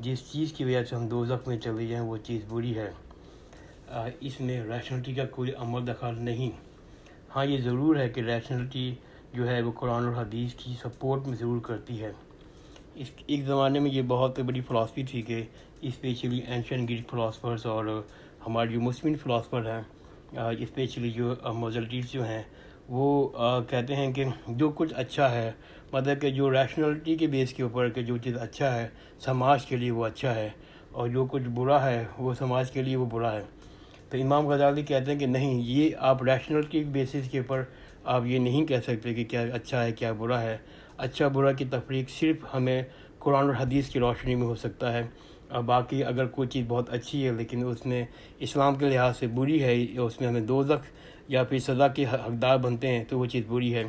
جس چیز کی وجہ سے ہم دوزخ میں چلے جائیں وہ چیز بری ہے۔ اس میں ریشنلٹی کا کوئی عمل دخل نہیں۔ ہاں یہ ضرور ہے کہ ریشنلٹی جو ہے وہ قرآن اور حدیث کی سپورٹ میں ضرور کرتی ہے۔ ایک زمانے میں یہ بہت بڑی فلاسفی تھی کہ اسپیشلی اینشین گریک فلاسفرز اور ہمارے جو مسلم فلاسفر ہیں، اسپیشلی جو موزلٹیز جو ہیں، وہ کہتے ہیں کہ جو کچھ اچھا ہے، مطلب کہ جو ریشنلٹی کے بیس کے اوپر کہ جو چیز اچھا ہے سماج کے لیے وہ اچھا ہے، اور جو کچھ برا ہے وہ سماج کے لیے وہ برا ہے۔ تو امام غزالی کہتے ہیں کہ نہیں، یہ آپ ریشنلٹی بیسس کے اوپر آپ یہ نہیں کہہ سکتے کہ کیا اچھا ہے کیا برا ہے۔ اچھا برا کی تفریق صرف ہمیں قرآن اور حدیث کی روشنی میں ہو سکتا ہے، اور باقی اگر کوئی چیز بہت اچھی ہے لیکن اس میں اسلام کے لحاظ سے بری ہے، یا اس میں ہمیں دوزخ یا پھر سزا کے حقدار بنتے ہیں تو وہ چیز بری ہے۔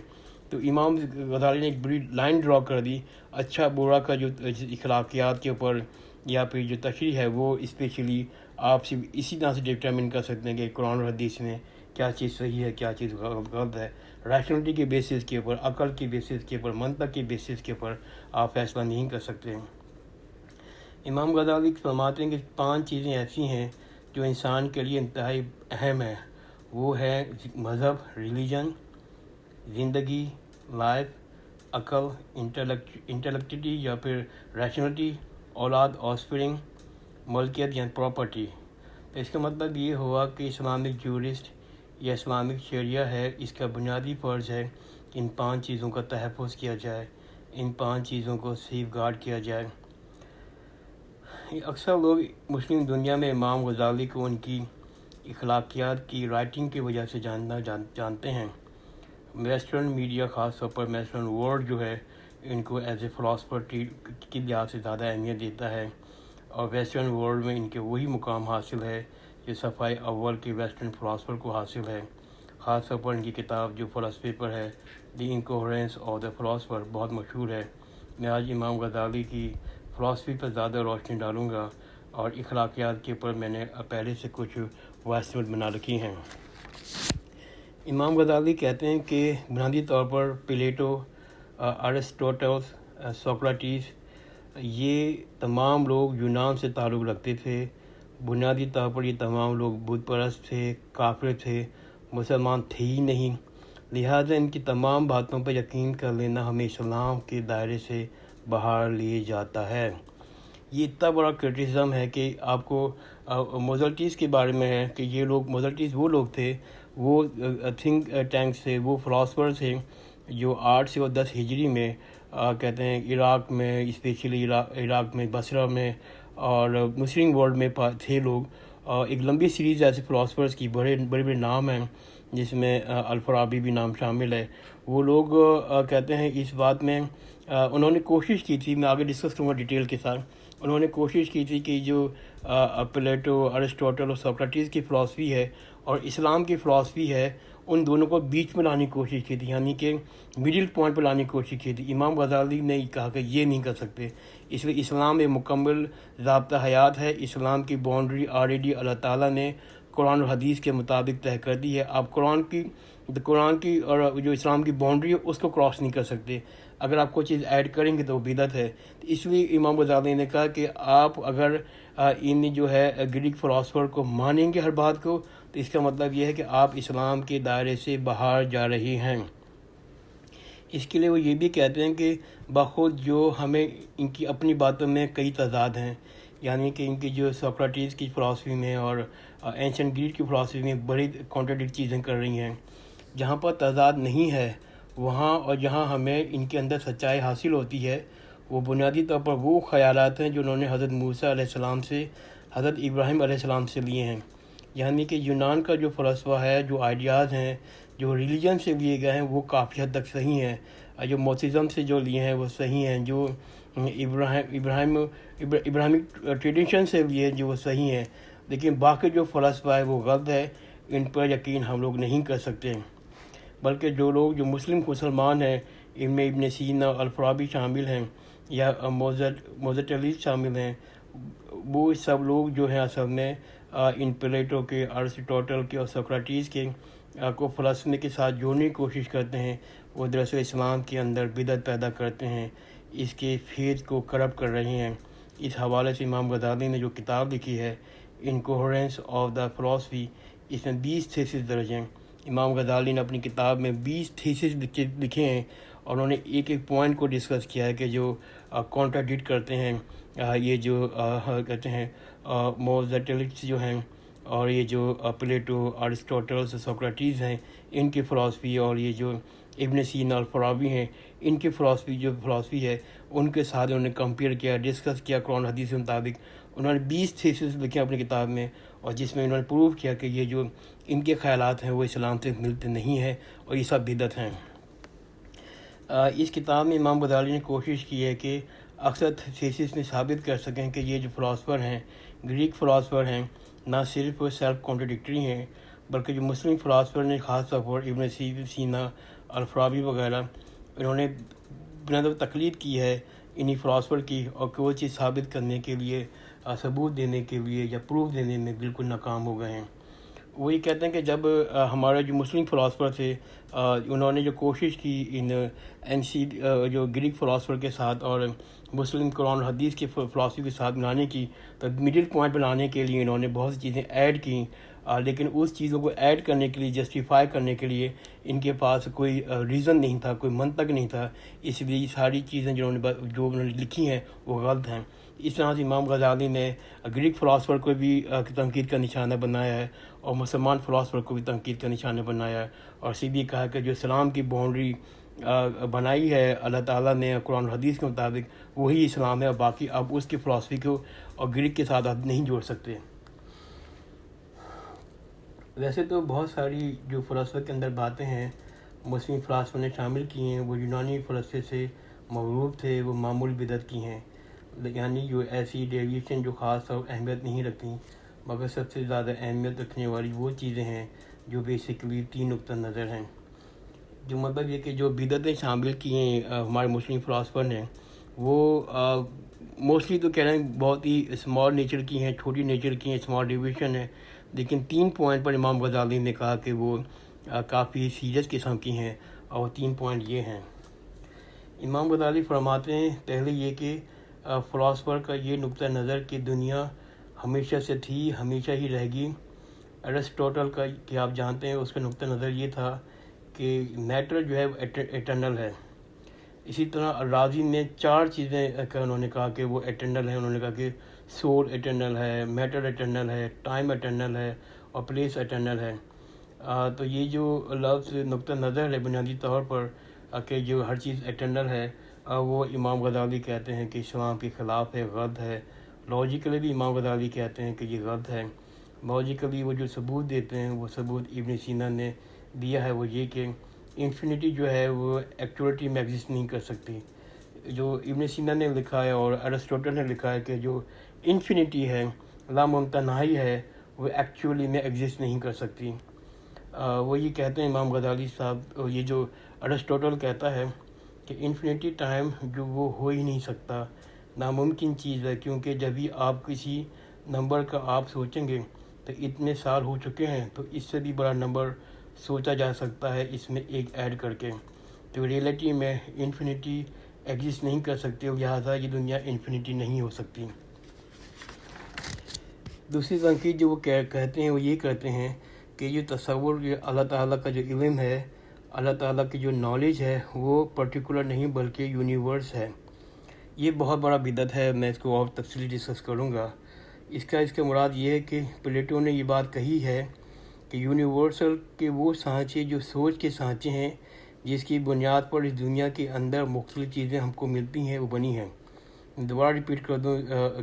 تو امام غزالی نے ایک بڑی لائن ڈرا کر دی اچھا برا کا، جو اخلاقیات کے اوپر یا پھر جو تشریح ہے وہ اسپیشلی آپ صرف اسی طرح سے ڈٹرمن کر سکتے ہیں کہ قرآن اور حدیث میں کیا چیز صحیح ہے کیا چیز غلط ہے۔ ریشنلٹی کے بیسس کے اوپر، عقل کے بیسس کے اوپر، منطق کے بیسس کے اوپر آپ فیصلہ نہیں کر سکتے۔ امام غزالی فرماتے ہیں کہ 5 چیزیں ایسی ہیں جو انسان کے لیے انتہائی اہم ہیں، وہ ہے مذہب، ریلیجن، زندگی، لائف، عقل، انٹلیکٹیوٹی یا پھر ریشنلٹی، اولاد، آفسپرنگ، ملکیت یا پراپرٹی۔ تو اس کا مطلب یہ ہوا کہ اسلامک جورسٹ یا اسلامک شریعہ ہے، اس کا بنیادی فرض ہے کہ ان 5 چیزوں کا تحفظ کیا جائے، ان 5 چیزوں کو سیف گارڈ کیا جائے۔ اکثر لوگ مسلم دنیا میں امام غزالی کو ان کی اخلاقیات کی رائٹنگ کی وجہ سے جانتے ہیں۔ ویسٹرن میڈیا، خاص طور پر ویسٹرن ورلڈ جو ہے، ان کو ایز اے فلاسفر کی لحاظ سے زیادہ اہمیت دیتا ہے، اور ویسٹرن ورلڈ میں ان کے وہی مقام حاصل ہے جو صفحہ اول کے ویسٹرن فلاسفر کو حاصل ہے۔ خاص طور پر ان کی کتاب جو فلسفے پر ہے، دی انکوہرنس آف دا فلاسفر، بہت مشہور ہے۔ میں آج امام غزالی کی فلاسفی پر زیادہ روشنی ڈالوں گا، اور اخلاقیات کے اوپر میں نے پہلے سے کچھ وائس نوٹ بنا رکھی ہیں۔ امام غزالی کہتے ہیں کہ بنیادی طور پر پلیٹو، ارسطوٹل، سوکریٹس، یہ تمام لوگ یونان سے تعلق رکھتے تھے۔ بنیادی طور پر یہ تمام لوگ بت پرست تھے، کافر تھے، مسلمان تھے ہی نہیں، لہٰذا ان کی تمام باتوں پر یقین کر لینا ہمیں اسلام کے دائرے سے باہر لیے جاتا ہے۔ یہ اتنا بڑا کرٹیسزم ہے کہ آپ کو موزلٹیز کے بارے میں ہے کہ یہ لوگ، موزلٹیز وہ لوگ تھے، وہ تھنک ٹینکس تھے، وہ فلاسفر تھے جو 8 سے 10 ہجری میں کہتے ہیں عراق میں، اسپیشلی عراق میں، بصرہ میں اور مسلم ورلڈ میں تھے لوگ۔ ایک لمبی سیریز ایسے فلاسفرز کی بڑے بڑے نام ہیں، جس میں الفارابی بھی نام شامل ہے۔ وہ لوگ کہتے ہیں اس بات میں انہوں نے کوشش کی تھی، میں آگے ڈسکس کروں گا ڈیٹیل کے ساتھ، انہوں نے کوشش کی تھی کہ جو پلیٹو، ارسطوٹل اور سوکریٹس کی فلاسفی ہے اور اسلام کی فلاسفی ہے، ان دونوں کو بیچ میں لانے کی کوشش کی تھی، یعنی کہ مڈل پوائنٹ پہ لانے کی کوشش کی تھی۔ امام غزالی نے کہا کہ یہ نہیں کر سکتے، اس لیے اسلام ایک مکمل ضابطہ حیات ہے۔ اسلام کی باؤنڈری آلریڈی اللہ تعالیٰ نے قرآن اور حدیث کے مطابق طے کر دی ہے۔ آپ قرآن کی اور جو اسلام کی باؤنڈری ہے اس کو کراس نہیں کر سکتے۔ اگر آپ کوئی چیز ایڈ کریں گے تو وہ بدعت ہے۔ تو اس لیے امام غزالی نے کہا کہ آپ اگر ان جو ہے گریک فلاسفر کو مانیں گے ہر بات کو، تو اس کا مطلب یہ ہے کہ آپ اسلام کے دائرے سے باہر جا رہے ہیں۔ اس کے لیے وہ یہ بھی کہتے ہیں کہ بخود جو ہمیں ان کی اپنی باتوں میں کئی تضاد ہیں، یعنی کہ ان کی جو سوکریٹس کی فلاسفی میں اور اینشینٹ گریک کی فلاسفی میں بڑی کانٹراڈکٹ چیزیں کر رہی ہیں۔ جہاں پر تضاد نہیں ہے وہاں، اور جہاں ہمیں ان کے اندر سچائی حاصل ہوتی ہے، وہ بنیادی طور پر وہ خیالات ہیں جو انہوں نے حضرت موسیٰ علیہ السلام سے، حضرت ابراہیم علیہ السلام سے لیے ہیں۔ یعنی کہ یونان کا جو فلسفہ ہے، جو آئیڈیاز ہیں، جو ریلیجن سے لیے گئے ہیں، وہ کافی حد تک صحیح ہیں۔ جو موسیزم سے جو لیے ہیں وہ صحیح ہیں، جو ابراہیمک ٹریڈیشن سے لیے جو وہ صحیح ہیں، لیکن باقی جو فلسفہ ہے وہ غلط ہے، ان پر یقین ہم لوگ نہیں کر سکتے۔ بلکہ جو لوگ جو مسلمان ہیں، ان میں ابن سینا، الفارابی شامل ہیں، یا موزٹلیز شامل ہیں، وہ سب لوگ جو ہیں اصل میں ان پلیٹو کے، ارسطوٹل کے اور سوکریٹس کے کو فلسفے کے ساتھ جوڑنے کی کوشش کرتے ہیں۔ وہ دراصل اسلام کے اندر بدعت پیدا کرتے ہیں، اس کے فیض کو کرپٹ کر رہے ہیں، اس حوالے سے امام غزالی نے جو کتاب لکھی ہے انکوہرنس آف دا فلاسفی، اس میں 20 تھیسز درج ہیں۔ امام غزالی نے اپنی کتاب میں 20 تھیسز لکھے ہیں، اور انہوں نے ایک ایک پوائنٹ کو ڈسکس کیا ہے کہ جو کانٹراڈکٹ کرتے ہیں یہ جو کہتے ہیں موزیٹلکس جو ہیں، اور یہ جو پلیٹو، ارسطوٹلس، سوکریٹیز ہیں، ان کی فلاسفی، اور یہ جو ابن سینا اور فارابی ہیں ان کی فلاسفی ہے، ان کے ساتھ انہوں نے کمپیئر کیا، ڈسکس کیا قرآن حدیث کے مطابق۔ انہوں نے 20 تھیسز لکھے اپنی کتاب میں، اور جس میں انہوں نے پروو کیا کہ یہ جو ان کے خیالات ہیں وہ اسلام سے ملتے نہیں ہیں، اور یہ سب بدعت ہیں۔ اس کتاب میں امام غزالی نے کوشش کی ہے کہ اکثر تھیسز میں ثابت کر سکیں کہ یہ جو فلاسفر ہیں، گریک فلاسفر ہیں، نہ صرف سیلف کانٹراڈکٹری ہیں، بلکہ جو مسلم فلاسفر نے خاص طور پر ابن سینا، الفارابی وغیرہ، انہوں نے بنا تقلید کی ہے انہی فلاسفر کی، اور کوئی چیز ثابت کرنے کے لیے، ثبوت دینے کے لیے یا پروف دینے میں بالکل ناکام ہو گئے ہیں۔ وہی کہتے ہیں کہ جب ہمارے جو مسلم فلاسفر تھے انہوں نے جو کوشش کی ان جو گریک فلاسفر کے ساتھ اور مسلم قرآن حدیث کے فلاسفی کے ساتھ بنانے کی، تو مڈل پوائنٹ بنانے کے لیے انہوں نے بہت سی چیزیں ایڈ کیں، لیکن اس چیزوں کو ایڈ کرنے کے لیے، جسٹیفائی کرنے کے لیے ان کے پاس کوئی ریزن نہیں تھا، کوئی منطق نہیں تھا، اس لیے یہ ساری چیزیں جو انہوں نے لکھی ہیں وہ غلط ہیں۔ اس طرح سے امام غزالی نے گریک فلاسفر کو بھی تنقید کا نشانہ بنایا ہے، اور مسلمان فلاسفر کو بھی تنقید کا نشانہ بنایا ہے، اور سیدھی کہا کہ جو اسلام کی باؤنڈری بنائی ہے اللہ تعالیٰ نے قرآن و حدیث کے مطابق وہی اسلام ہے، اور باقی اب اس کی فلاسفی کو اور گریک کے ساتھ آپ نہیں جوڑ سکتے۔ ویسے تو بہت ساری جو فلسفے کے اندر باتیں ہیں مسلم فلاسفہ نے شامل کی ہیں، وہ یونانی فلسفے سے مغروب تھے، وہ معمول بدعت کی ہیں، یعنی جو ایسی ڈیویشن جو خاص طور اہمیت نہیں رکھتی، مگر سب سے زیادہ اہمیت رکھنے والی وہ چیزیں ہیں جو بیسکلی 3 نقطہ نظر ہیں۔ جو مطلب یہ کہ جو بدعتیں شامل کی ہیں ہمارے مسلم فلاسفر نے، وہ موسٹلی تو کہہ رہے ہیں بہت ہی اسمال نیچر کی ہیں، چھوٹی نیچر کی ہیں، اسمال ڈیویشن ہے، لیکن 3 پوائنٹ پر امام غزالی نے کہا کہ وہ کافی سیریس قسم کی ہیں، اور 3 پوائنٹ یہ ہیں۔ امام غزالی فرماتے ہیں پہلے یہ کہ فلاسفر کا یہ نقطہ نظر کہ دنیا ہمیشہ سے تھی، ہمیشہ ہی رہے گی۔ ارسطوٹل کا کہ آپ جانتے ہیں اس کا نقطہ نظر یہ تھا کہ میٹر جو ہے ایٹرنل ہے۔ اسی طرح رازی نے 4 چیزیں انہوں نے کہا کہ وہ ایٹرنل ہیں۔ انہوں نے کہا کہ سول ایٹرنل ہے، میٹر ایٹرنل ہے، ٹائم ایٹرنل ہے، اور پلیس ایٹرنل ہے۔ تو یہ جو لفظ نقطہ نظر ہے بنیادی طور پر کہ جو ہر چیز ایٹرنل ہے، وہ امام غزالی کہتے ہیں کہ اسلام کے خلاف ہے، غلط ہے۔ لاجیکلی بھی امام غزالی کہتے ہیں کہ یہ غلط ہے۔ لاجیکلی وہ جو ثبوت دیتے ہیں، وہ ثبوت ابن سینا نے دیا ہے، وہ یہ کہ انفینٹی جو ہے وہ ایکچولیٹی میں ایگزسٹ نہیں کر سکتی۔ جو ابن سینا نے لکھا ہے اور ارسطوٹل نے لکھا ہے کہ جو انفینٹی ہے، لاممتناہی ہے، وہ ایکچولی میں ایگزسٹ نہیں کر سکتی۔ وہ یہ کہتے ہیں امام غزالی صاحب، یہ جو ارسطوٹل کہتا ہے کہ انفینٹی ٹائم جو وہ ہو ہی نہیں سکتا، ناممکن چیز ہے، کیونکہ جب بھی آپ کسی نمبر کا آپ سوچیں گے تو اتنے سال ہو چکے ہیں، تو اس سے بھی بڑا نمبر سوچا جا سکتا ہے اس میں ایک ایڈ کر کے، تو ریئلٹی میں انفینٹی ایگزسٹ نہیں کر سکتی، لہٰذا یہ دنیا انفینٹی نہیں ہو سکتی۔ دوسری تنقید جو وہ کہتے ہیں وہ یہ کرتے ہیں کہ یہ تصور، یہ اللہ تعالیٰ کا جو علم ہے، اللہ تعالیٰ کی جو نالج ہے، وہ پرٹیکولر نہیں بلکہ یونیورس ہے۔ یہ بہت بڑا بدعت ہے، میں اس کو اور تفصیلی ڈسکس کروں گا۔ اس کا مراد یہ ہے کہ پلیٹو نے یہ بات کہی ہے کہ یونیورسل کے وہ سانچے جو سوچ کے سانچے ہیں، جس کی بنیاد پر اس دنیا کے اندر مختلف چیزیں ہم کو ملتی ہیں، وہ بنی ہیں۔ دوبارہ ریپیٹ کر دوں،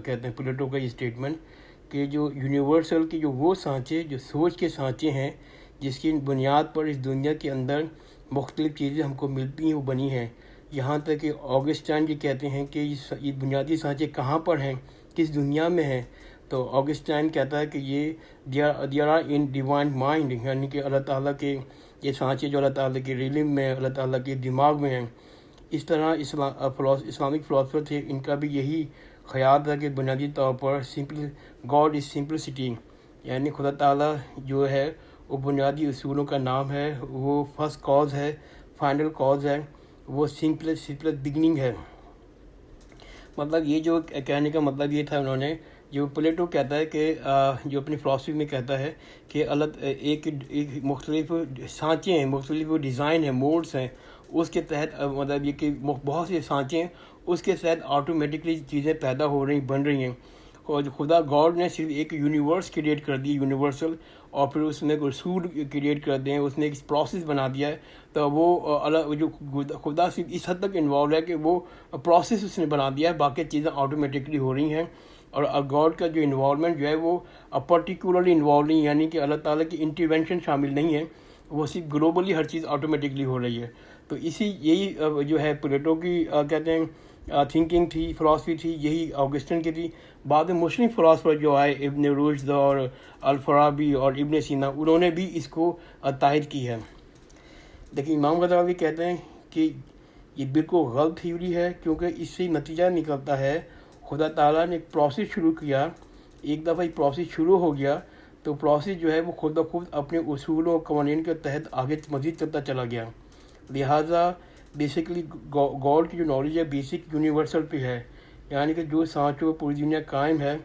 کہتے ہیں پلیٹو کا یہ اسٹیٹمنٹ کہ جو یونیورسل کے جو وہ سانچے جو سوچ کے سانچے ہیں، جس کی بنیاد پر اس دنیا کے اندر مختلف چیزیں ہم کو ملتی ہیں، وہ بنی ہیں۔ یہاں تک کہ آگسٹائن یہ کہتے ہیں کہ یہ بنیادی سانچے کہاں پر ہیں، کس دنیا میں ہیں، تو آگسٹائن کہتا ہے کہ یہ there are in divine mind, یعنی کہ اللہ تعالیٰ کے یہ سانچے جو اللہ تعالیٰ کے علم میں، اللہ تعالیٰ کے دماغ میں ہیں۔ اس طرح اسلامک فلاسفر تھے، ان کا بھی یہی خیال تھا کہ بنیادی طور پر گاڈ از سمپلسٹی، یعنی خدا تعالیٰ جو ہے وہ بنیادی اصولوں کا نام ہے، وہ فرسٹ کاز ہے، فائنل کاز ہے، وہ سمپلسٹ بگننگ ہے۔ مطلب یہ جو کہنے کا مطلب یہ تھا، انہوں نے جو پلیٹو کہتا ہے کہ جو اپنی فلاسفی میں کہتا ہے کہ اللہ ایک مختلف سانچے ہیں، مختلف ڈیزائن ہیں، موڈس ہیں، اس کے تحت مطلب یہ کہ بہت سے سانچے ہیں، اس کے تحت آٹومیٹکلی چیزیں پیدا ہو رہی بن رہی ہیں. اور خدا گاڈ نے صرف ایک یونیورس کریٹ کر دی، یونیورسل، اور پھر اس میں کوئی اصول کریٹ کر دیں، اس نے ایک پروسیس بنا دیا ہے. تو وہ جو خدا صرف اس حد تک انوالو ہے کہ وہ پروسیس اس نے بنا دیا ہے، باقی چیزیں آٹومیٹکلی ہو رہی ہیں. اور گاڈ کا جو انوالومنٹ جو ہے وہ پرٹیکولرلی انوالو نہیں، یعنی کہ اللہ تعالیٰ کی انٹرونشن شامل نہیں ہے، وہ صرف گلوبلی ہر چیز آٹومیٹکلی ہو رہی ہے. تو یہی جو ہے پلیٹو کی کہتے ہیں تھنکنگ تھی، فلاسفی تھی، یہی آگسٹن کی تھی. بعد میں مسلم فلاسفر جو آئے، ابن رشد اور الفارابی اور ابن سینا، انہوں نے بھی اس کو تائید کی ہے. لیکن امام غزالی کہتے ہیں کہ یہ بالکل غلط تھیوری ہے، کیونکہ اس سے نتیجہ نکلتا ہے خدا تعالیٰ نے ایک پروسیس شروع کیا، ایک دفعہ ایک پروسیس شروع ہو گیا تو پروسیس جو ہے وہ خود بخود اپنے اصولوں اور قوانین کے تحت آگے مزید چلتا چلا گیا. لہٰذا بیسکلی گاڈ کی جو نالج ہے بیسک یونیورسل پہ ہے، یعنی کہ جو سانچوں پوری دنیا قائم ہے،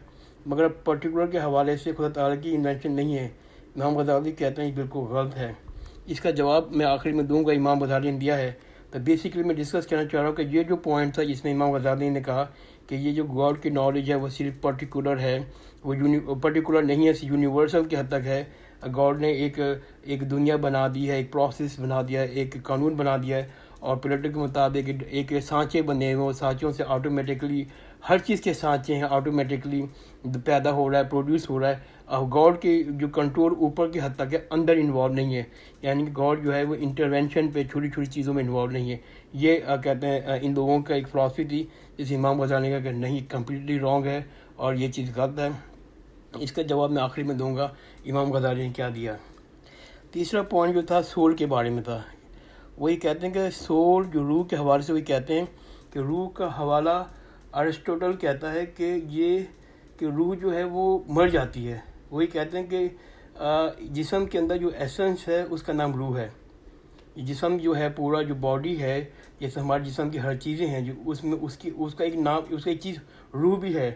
مگر پرٹیکولر کے حوالے سے خدا تعالیٰ کی انوینشن نہیں ہے. امام غزالی کہتے ہیں یہ بالکل غلط ہے. اس کا جواب میں آخری میں دوں گا، امام غزالی نے دیا ہے. تو بیسکلی میں ڈسکس کرنا چاہ رہا ہوں کہ یہ جو پوائنٹ تھا جس میں امام غزالی نے کہا کہ یہ جو گاڈ کی نالج ہے وہ صرف پرٹیکولر ہے، وہ پرٹیکولر نہیں ہے، یونیورسل کے حد تک ہے. گاڈ نے ایک دنیا بنا دی ہے، ایک پروسیس بنا دیا ہے، ایک قانون بنا دیا ہے، اور پلیٹو کے مطابق ایک سانچے بنے ہوئے، سانچوں سے آٹومیٹکلی ہر چیز کے سانچے ہیں، آٹومیٹکلی پیدا ہو رہا ہے، پروڈیوس ہو رہا ہے. اور گاڈ کی جو کنٹرول اوپر کی حد تک ہے، اندر انوالو نہیں ہے، یعنی کہ گاڈ جو ہے وہ انٹرونشن پہ چھوٹی چھوٹی چیزوں میں انوالو نہیں ہے. یہ کہتے ہیں ان لوگوں کا ایک فلاسفی تھی، جسے امام غزالی کا کہ نہیں، کمپلیٹلی رانگ ہے اور یہ چیز غلط ہے. اس کا جواب میں آخری میں دوں گا امام غزالی نے کیا دیا. تیسرا پوائنٹ جو تھا سول کے بارے میں تھا. وہی کہتے ہیں کہ سول جو روح کے حوالے سے، وہی کہتے ہیں کہ روح کا حوالہ ارسطوٹل کہتا ہے کہ روح جو ہے وہ مر جاتی ہے. وہی کہتے ہیں کہ جسم کے اندر جو ایسنس ہے اس کا نام روح ہے. جسم جو ہے پورا جو باڈی ہے، جیسے ہمارے جسم کی ہر چیزیں ہیں، جو اس میں اس کا ایک نام، اس کا ایک چیز روح بھی ہے.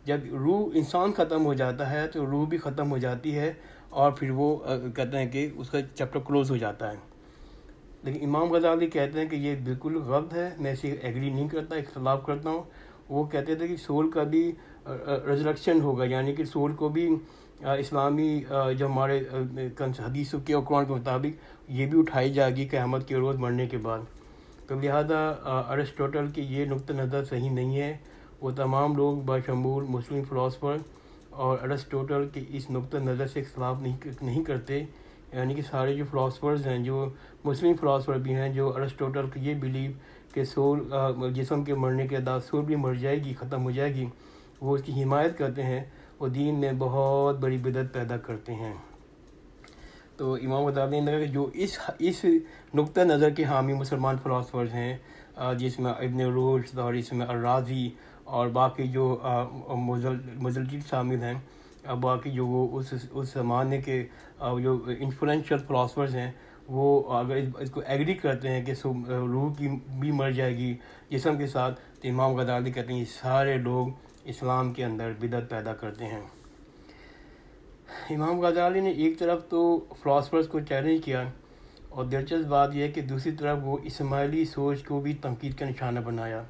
جب روح انسان ختم ہو جاتا ہے تو روح بھی ختم ہو جاتی ہے، اور پھر وہ کہتے ہیں کہ اس کا چیپٹر کلوز ہو جاتا ہے. لیکن امام غزالی کہتے ہیں کہ یہ بالکل غلط ہے، میں اسے ایگری نہیں کرتا، اختلاف کرتا ہوں. وہ کہتے تھے کہ سول کا بھی ریزرکشن ہوگا، یعنی کہ سول کو بھی اسلامی جو ہمارے حدیثوں کے اور قرآن کے مطابق یہ بھی اٹھائی جائے گی قیامت کے روز مرنے کے بعد. تو لہذا ارسطوٹل کی یہ نقطہ نظر صحیح نہیں ہے. وہ تمام لوگ بشمول مسلم فلاسفر اور ارسطوٹل کے اس نقطہ نظر سے اختلاف نہیں کرتے، یعنی کہ سارے جو فلاسفرز ہیں، جو مسلم فلاسفر بھی ہیں، جو ارسطوٹل کی یہ بلیو کہ سول جسم کے مرنے کے بعد سول بھی مر جائے گی، ختم ہو جائے گی، وہ اس کی حمایت کرتے ہیں، وہ دین میں بہت بڑی بدعت پیدا کرتے ہیں. تو امام غزالی نے کہا کہ جو اس نقطہ نظر کے حامی مسلمان فلاسفرز ہیں، جس میں ابن رشد اور اس میں الرازی اور باقی جو مزلجل شامل ہیں، باقی جو وہ اس زمانے کے جو انفلوئنشل فلاسفرز ہیں، وہ اگر اس کو ایگری کرتے ہیں کہ روح کی بھی مر جائے گی جسم کے ساتھ، تو امام غزالی کہتے ہیں یہ سارے لوگ اسلام کے اندر بدعت پیدا کرتے ہیں. امام غزالی نے ایک طرف تو فلاسفرز کو چیلنج کیا، اور دلچسپ بات یہ ہے کہ دوسری طرف وہ اسماعیلی سوچ کو بھی تنقید کا نشانہ بنایا.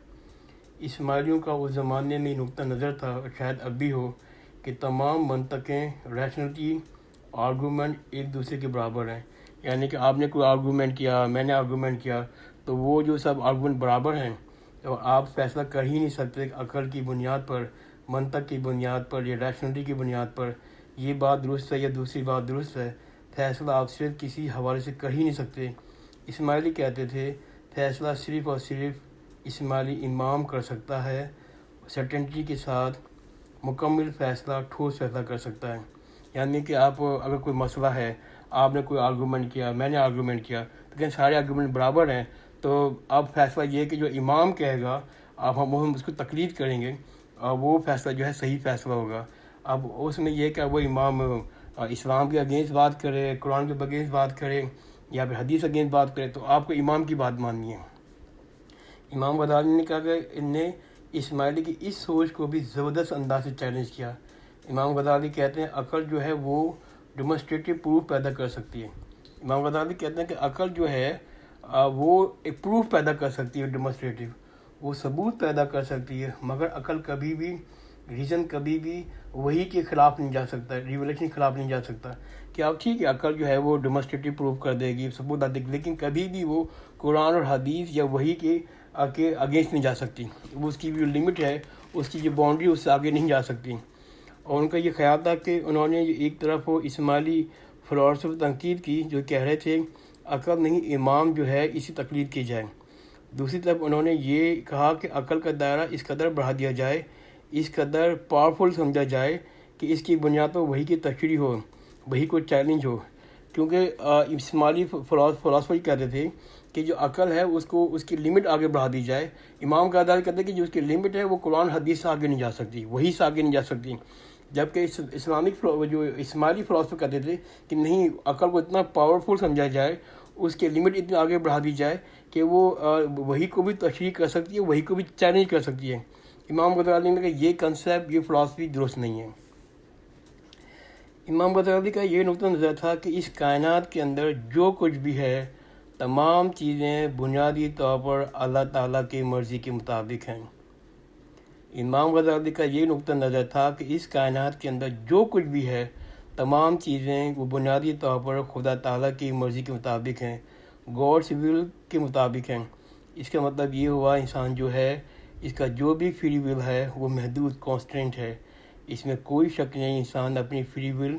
اسماعیلیوں کا اس زمانے میں نقطہ نظر تھا، اور شاید اب بھی ہو، کہ تمام منطقیں، ریشنلٹی، آرگومنٹ ایک دوسرے کے برابر ہیں. یعنی کہ آپ نے کوئی آرگومنٹ کیا، میں نے آرگومنٹ کیا، تو وہ جو سب آرگومنٹ برابر ہیں، اور آپ فیصلہ کر ہی نہیں سکتے عقل کی بنیاد پر، منطق کی بنیاد پر یا ریشنلٹی کی بنیاد پر یہ بات درست ہے یا دوسری بات درست ہے. فیصلہ آپ صرف کسی حوالے سے کر ہی نہیں سکتے. اسماعیلی کہتے تھے فیصلہ صرف اور صرف اسماعیلی امام کر سکتا ہے، سرٹنٹی کے ساتھ مکمل فیصلہ، ٹھوس فیصلہ کر سکتا ہے. یعنی کہ آپ اگر کوئی مسئلہ ہے، آپ نے کوئی آرگومنٹ کیا، میں نے آرگومنٹ کیا، لیکن سارے آرگومنٹ برابر ہیں، تو اب فیصلہ یہ ہے کہ جو امام کہے گا ہم اس کو تقلید کریں گے، اور وہ فیصلہ جو ہے صحیح فیصلہ ہوگا. اب اس میں یہ کہ وہ امام اسلام کے اگینسٹ بات کرے، قرآن کے اگینسٹ بات کرے، یا پھر حدیث اگینسٹ بات کرے، تو آپ کو امام کی بات ماننی ہے. امام غزالی نے کہا کہ اسماعیلی کی اس سوچ کو بھی زبردست انداز سے چیلنج کیا۔ امام غزالی کہتے ہیں عقل جو ہے وہ ڈیمونسٹریٹو پروف پیدا کر سکتی ہے۔ امام غزالی کہتے ہیں کہ عقل جو ہے وہ ایک پروف پیدا کر سکتی ہے، ڈیمونسٹریٹو، وہ ثبوت پیدا کر سکتی ہے، مگر عقل کبھی بھی، ریزن کبھی بھی وہی کے خلاف نہیں جا سکتا، ریولیشن کے خلاف نہیں جا سکتا کہ اب ٹھیک ہے عقل جو ہے وہ ڈیمونسٹریٹو پروف کر دے گی، ثبوت دے گی، لیکن کبھی بھی وہ قرآن اور حدیث یا وہی کے اگینسٹ نہیں جا سکتی۔ وہ اس کی جو لمٹ ہے، اس کی جو باؤنڈری، اس سے آگے نہیں جا سکتی۔ اور ان کا یہ خیال تھا کہ انہوں نے ایک طرف وہ اسماعیلی فلاسفہ تنقید کی جو کہہ رہے تھے عقل نہیں امام جو ہے اسی تقلید کی جائے، دوسری طرف انہوں نے یہ کہا کہ عقل کا دائرہ اس قدر بڑھا دیا جائے، اس قدر پاورفل سمجھا جائے کہ اس کی بنیاد پر وہی کی تشریح ہو، وہی کو چیلنج ہو، کیونکہ اسماعیلی فلاسفہ کہتے تھے کہ جو عقل ہے اس کی لمٹ آگے بڑھا دی جائے۔ امام غزالی کہتے ہیں کہ جو اس کی لمٹ ہے وہ قرآن حدیث سے آگے نہیں جا سکتی، وہی سے آگے نہیں جا سکتی، جبکہ جو اسماعیلی فلاسفہ کہتے تھے کہ نہیں، عقل کو اتنا پاورفل سمجھا جائے، اس کی لمٹ اتنی آگے بڑھا دی جائے کہ وہ وہی کو بھی تشریح کر سکتی ہے، وہی کو بھی چیلنج کر سکتی ہے۔ امام غزالی نے کہا یہ کنسیپٹ، یہ فلاسفی درست نہیں ہے۔ امام غزالی کا یہ نقطہ نظر تھا کہ اس کائنات کے اندر جو کچھ بھی ہے تمام چیزیں بنیادی طور پر اللہ تعالیٰ کی مرضی کے مطابق ہیں۔ امام غزالی کا یہ نقطہ نظر تھا کہ اس کائنات کے اندر جو کچھ بھی ہے تمام چیزیں وہ بنیادی طور پر خدا تعالیٰ کی مرضی کے مطابق ہیں، گاڈس ول کے مطابق ہیں۔ اس کا مطلب یہ ہوا انسان جو ہے اس کا جو بھی فری ول ہے وہ محدود، کانسٹنٹ ہے، اس میں کوئی شک نہیں، انسان اپنی فری ول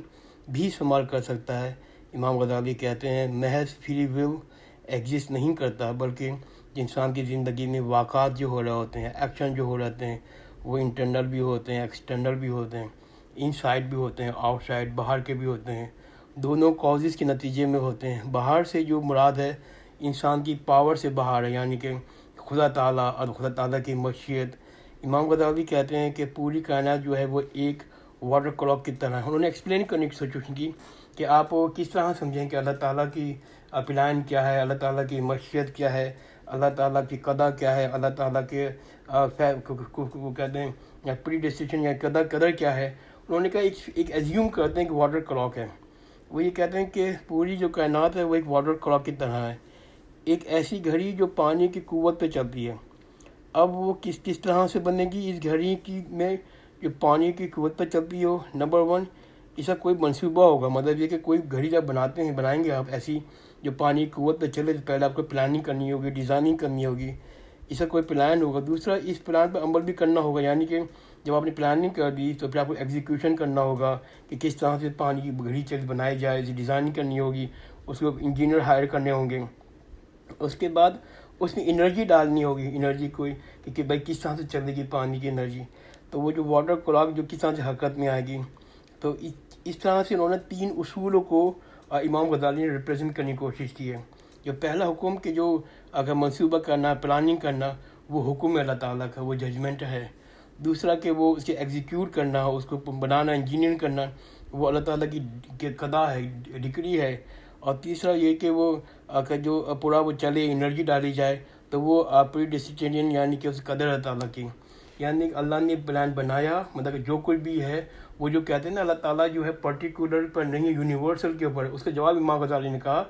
بھی استعمال کر سکتا ہے۔ امام غزالی کہتے ہیں محض فری ول ایگزسٹ نہیں کرتا، بلکہ انسان کی زندگی میں واقعات جو ہو رہے ہوتے ہیں، ایکشن جو ہو رہے ہیں، وہ انٹرنل بھی ہوتے ہیں، ایکسٹرنل بھی ہوتے ہیں، ان سائڈ بھی ہوتے ہیں، آؤٹ سائڈ، باہر کے بھی ہوتے ہیں، دونوں کازز کے نتیجے میں ہوتے ہیں۔ باہر سے جو مراد ہے انسان کی پاور سے باہر ہے، یعنی کہ خدا تعالیٰ اور خدا تعالیٰ کی مشیت۔ امام غزالی کہتے ہیں کہ پوری کائنات جو ہے وہ ایک واٹر کلاک کی طرح ہے۔ انہوں نے ایکسپلین کرنے کی سوچ کی کہ آپ کس طرح سمجھیں کہ اللہ تعالیٰ کی پلان کیا ہے، اللہ تعالیٰ کی مشیت کیا ہے، اللہ تعالیٰ کی قضا کیا ہے، اللہ تعالیٰ کے وہ کہتے ہیں پری ڈیسٹیشن یا قدر کیا ہے۔ انہوں نے کہا ایک ایزیوم کرتے ہیں کہ واٹر کلاک ہے، وہ یہ کہتے ہیں کہ پوری جو کائنات ہے وہ ایک واٹر کلاک کی طرح ہے، ایک ایسی گھڑی جو پانی کی قوت پہ چلتی ہے۔ اب وہ کس طرح سے بنے گی اس گھڑی کی میں جو پانی کی قوت پہ چلتی ہو؟ نمبر 1، اس کا کوئی منصوبہ ہوگا، مطلب یہ کہ کوئی گھڑی جب بنائیں گے آپ ایسی جو پانی کی قوت پہ چلے، تو پہلے آپ کو پلاننگ کرنی ہوگی، ڈیزائننگ کرنی ہوگی، اس کا کوئی پلان ہوگا۔ دوسرا، اس پلان پہ عمل بھی کرنا ہوگا، یعنی کہ جب آپ نے پلاننگ کر دی تو پھر آپ کو ایگزیکیوشن کرنا ہوگا کہ کس طرح سے پانی کی گھڑی بنائی جائے، ڈیزائننگ کرنی ہوگی، اس کو انجینئر ہائر کرنے ہوں گے۔ اس کے بعد اس میں انرجی ڈالنی ہوگی، انرجی کوئی کہ بھائی کس طرح سے چلے گی پانی کی انرجی، تو وہ جو واٹر کلاک جو کس طرح سے حرکت میں آئے گی۔ تو اس طرح سے انہوں نے 3 اصولوں کو امام غزالی نے ریپرزینٹ کرنے کی کوشش کی ہے۔ جو پہلا حکم کہ جو اگر منصوبہ کرنا، پلاننگ کرنا، وہ حکم ہے اللہ تعالیٰ کا، وہ ججمنٹ ہے۔ دوسرا کہ وہ اس کے ایگزیکیوٹ کرنا، اس کو بنانا، انجینئر کرنا، وہ اللہ تعالیٰ کی قضا ہے، ڈکری ہے۔ اور تیسرا یہ کہ وہ جو پورا وہ چلے، انرجی ڈالی جائے، تو وہ پری ڈیسٹینیشن یعنی کہ اس قدر اللہ تعالیٰ کی، یعنی اللہ نے پلان بنایا، مطلب کہ جو کوئی بھی ہے وہ جو کہتے ہیں نا اللہ تعالیٰ جو ہے پرٹیکولر پر نہیں ہے، یونیورسل کے اوپر۔ اس کا جواب امام غزالی نے کہا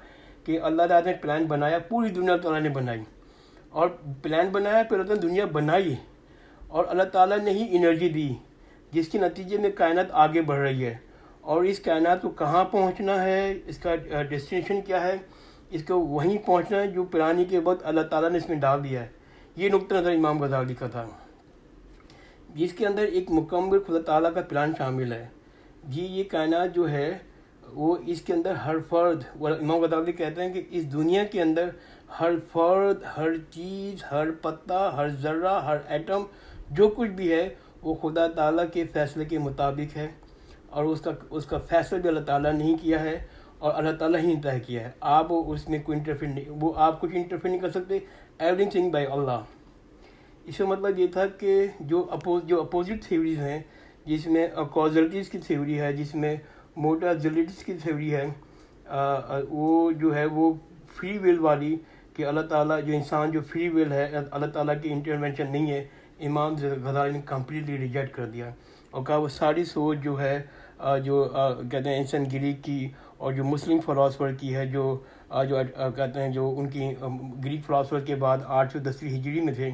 کہ اللہ تعالیٰ نے پلان بنایا، پوری دنیا اللہ تعالیٰ نے بنائی، اور پلان بنایا پھر اللہ تعالیٰ نے دنیا بنائی، اور اللہ تعالیٰ نے ہی انرجی دی جس کے نتیجے میں کائنات آگے بڑھ رہی ہے۔ اور اس کائنات کو کہاں پہنچنا ہے، اس کا ڈیسٹینیشن کیا ہے، اس کو وہیں پہنچنا ہے جو پلاننگ کے وقت اللہ تعالیٰ نے اس میں ڈال دیا ہے۔ یہ نقطہ نظر امام غزالی کا تھا، جس کے اندر ایک مکمل خدا تعالیٰ کا پلان شامل ہے۔ جی یہ کائنات جو ہے وہ اس کے اندر ہر فرد، امام غزالی کہتے ہیں کہ اس دنیا کے اندر ہر فرد، ہر چیز، ہر پتا، ہر ذرہ، ہر ایٹم، جو کچھ بھی ہے وہ خدا تعالیٰ کے فیصلے کے مطابق ہے، اور اس کا فیصلہ بھی اللہ تعالیٰ نے ہی کیا ہے، اور اللہ تعالیٰ ہی نے طے کیا ہے۔ آپ اس میں کوئی انٹرفیئر نہیں، وہ آپ کچھ انٹرفیئر نہیں کر سکتے، ایوری تھنگ بائی اللہ۔ اس کا مطلب یہ تھا کہ جو اپوزٹ تھیوریز ہیں، جس میں کازلٹیز کی تھیوری ہے، جس میں موٹازلٹیز کی تھیوری ہے، وہ جو ہے وہ فری ول والی، کہ اللہ تعالیٰ جو انسان جو فری ول ہے، اللہ تعالیٰ کی انٹرونشن نہیں ہے، امام غزالی نے کمپلیٹلی ریجیکٹ کر دیا اور کہا وہ ساری سوچ جو ہے جو کہتے ہیں انسان گری کی اور جو مسلم فلاسفر کی ہے جو کہتے ہیں جو ان کی گریک فلاسفر کے بعد 810 ہجری میں تھے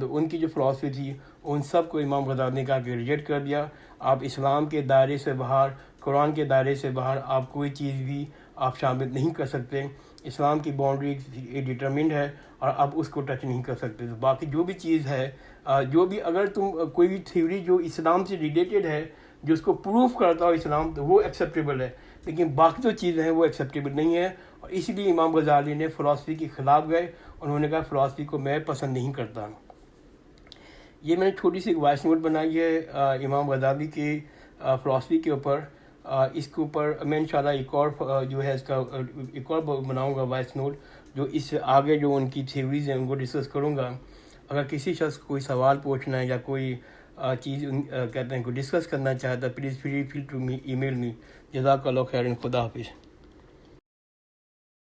تو ان کی جو فلاسفی تھی ان سب کو امام غزالی نے کہا کہ ریجیکٹ کر دیا. آپ اسلام کے دائرے سے باہر قرآن کے دائرے سے باہر آپ کوئی چیز بھی آپ شامل نہیں کر سکتے. اسلام کی باؤنڈری ڈٹرمنڈ ہے اور آپ اس کو ٹچ نہیں کر سکتے. تو باقی جو بھی چیز ہے جو بھی اگر تم کوئی بھی تھیوری جو اسلام سے ریلیٹڈ ہے جو اس کو پروف کرتا ہو اسلام تو وہ ایکسیپٹیبل ہے, لیکن باقی جو چیزیں ہیں وہ ایکسیپٹیبل نہیں ہے. اور اسی لیے امام غزالی نے فلاسفی کے خلاف گئے. انہوں نے کہا فلاسفی کو میں پسند نہیں کرتا. یہ میں نے چھوٹی سی ایک وائس نوٹ بنائی ہے امام غزالی کی فلاسفی کے اوپر. اس کے اوپر میں انشاءاللہ ایک اور جو ہے اس کا ایک اور بناؤں گا وائس نوٹ جو اس سے آگے جو ان کی تھیوریز ہیں ان کو ڈسکس کروں گا. اگر کسی شخص کو کوئی سوال پوچھنا ہے یا کوئی چیز کہتے ہیں کو ڈسکس کرنا چاہتا ہے پلیز فری ٹو ای میل می. جزاک اللہ خیر. خدا حافظ.